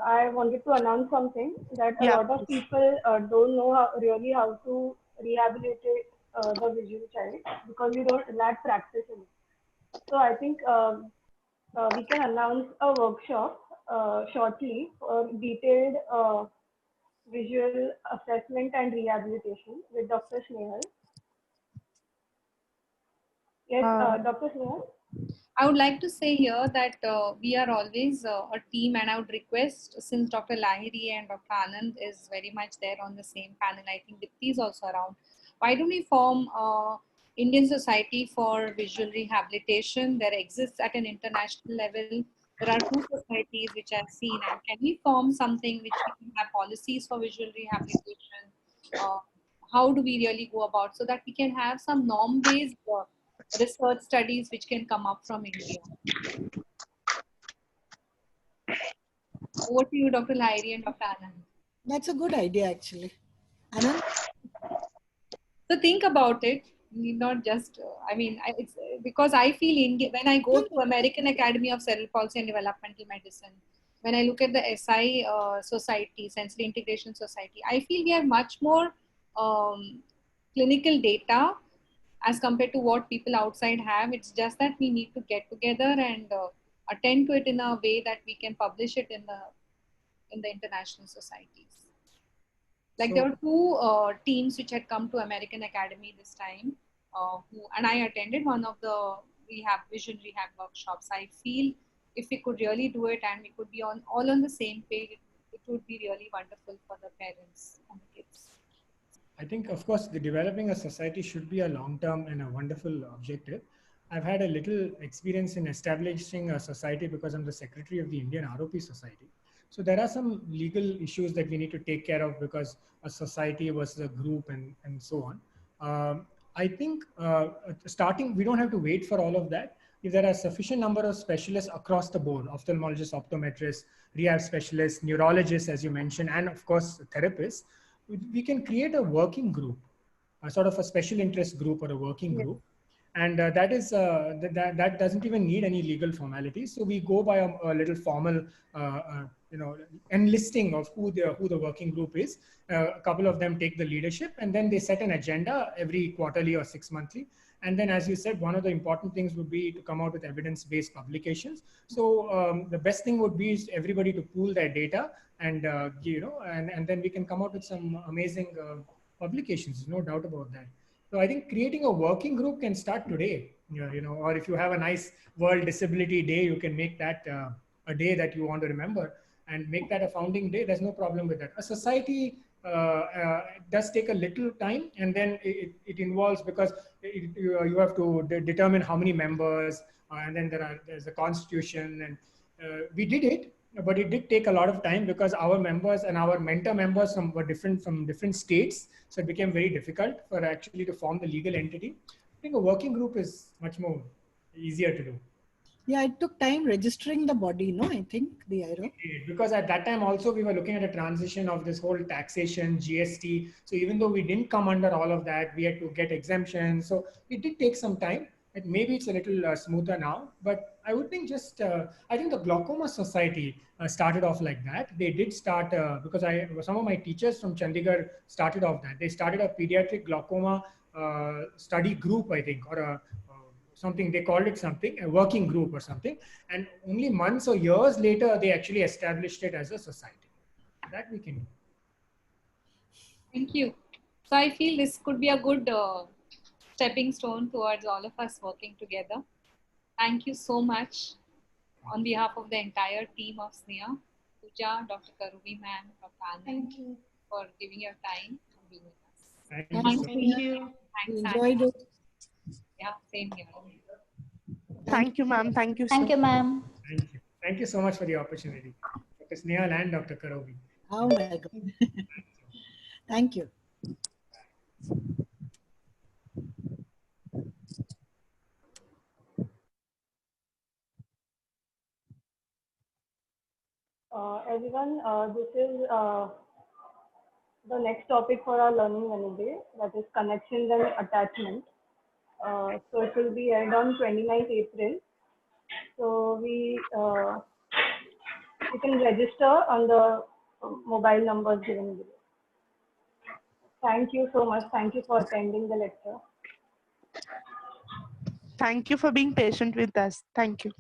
I wanted to announce something that a Yeah, lot of please. people don't know really how to rehabilitate the visual child because we don't lack practice in it. So I think we can announce a workshop shortly for detailed visual assessment and rehabilitation with Dr. Snehal. Yes, Dr. Snehal? I would like to say here that we are always a team, and I would request, since Dr. Lahiri and Dr. Anand is very much there on the same panel, I think Dipti is also around. Why don't we form Indian Society for Visual Rehabilitation? There exists at an international level. There are 2 societies which I've seen, and can we form something which we can have policies for visual rehabilitation? How do we really go about, so that we can have some norm-based research studies which can come up from India? Over to you, Dr. Lahiri and Dr. Anand. that's a good idea, actually. Anand? So think about it. Need not just, it's because I feel India, when I go to American Academy of Cerebral Palsy and Developmental Medicine, when I look at the SI Society, Sensory Integration Society, I feel we have much more clinical data as compared to what people outside have. It's just that we need to get together and attend to it in a way that we can publish it in the international societies. Like, there were 2 teams which had come to American Academy this time, and I attended one of the vision rehab workshops. I feel if we could really do it and we could be all on the same page, it would be really wonderful for the parents and the kids. I think, of course, developing a society should be a long-term and a wonderful objective. I've had a little experience in establishing a society because I'm the secretary of the Indian ROP Society. So there are some legal issues that we need to take care of because a society versus a group and so on. I think starting, we don't have to wait for all of that. If there are sufficient number of specialists across the board, ophthalmologists, optometrists, rehab specialists, neurologists, as you mentioned, and of course, therapists, we can create a working group, a sort of a special interest group or a working group. And that is that doesn't even need any legal formalities. So we go by a little formal, enlisting of who the working group is. A couple of them take the leadership, and then they set an agenda every quarterly or 6 monthly. And then, as you said, one of the important things would be to come out with evidence-based publications. So the best thing would be is everybody to pool their data, and and then we can come out with some amazing publications. No doubt about that. So I think creating a working group can start today, or if you have a nice World Disability Day, you can make that a day that you want to remember and make that a founding day. There's no problem with that. A society does take a little time, and then it involves, because you have to determine how many members, and then there's a constitution, and we did it. But it did take a lot of time because our members and our mentor members were different from different states. So it became very difficult for actually to form the legal entity. I think a working group is much more easier to do. Yeah, it took time registering the body, no? I think the IRO. Because at that time also we were looking at a transition of this whole taxation, GST. So even though we didn't come under all of that, we had to get exemptions. So it did take some time. Maybe it's a little smoother now, but I would think I think the Glaucoma Society started off like that. They did start because some of my teachers from Chandigarh started off that. They started a pediatric glaucoma study group, I think, or something. They called it something, a working group or something. And only months or years later, they actually established it as a society. That we can do. Thank you. So I feel this could be a good stepping stone towards all of us working together. Thank you so much on behalf of the entire team of SNEA, Pooja, Dr. Karubi ma'am, Dr. Anand, Thank you. for giving your time and being with us. Thank you. Thanks, So Thank Tina. you. We Thanks, enjoyed Anya. it. Yeah, same here. Thank you, ma'am. Thank you, sir. Thank you, ma'am. Thank you. Thank you so much for the opportunity. Dr. Snehal and Dr. Karobi. Oh my God. Thank you. Everyone, this is the next topic for our learning Wednesday, that is connections and attachment. So it will be held on 29th April. So you can register on the mobile numbers given below. Thank you so much. Thank you for attending the lecture. Thank you for being patient with us. Thank you.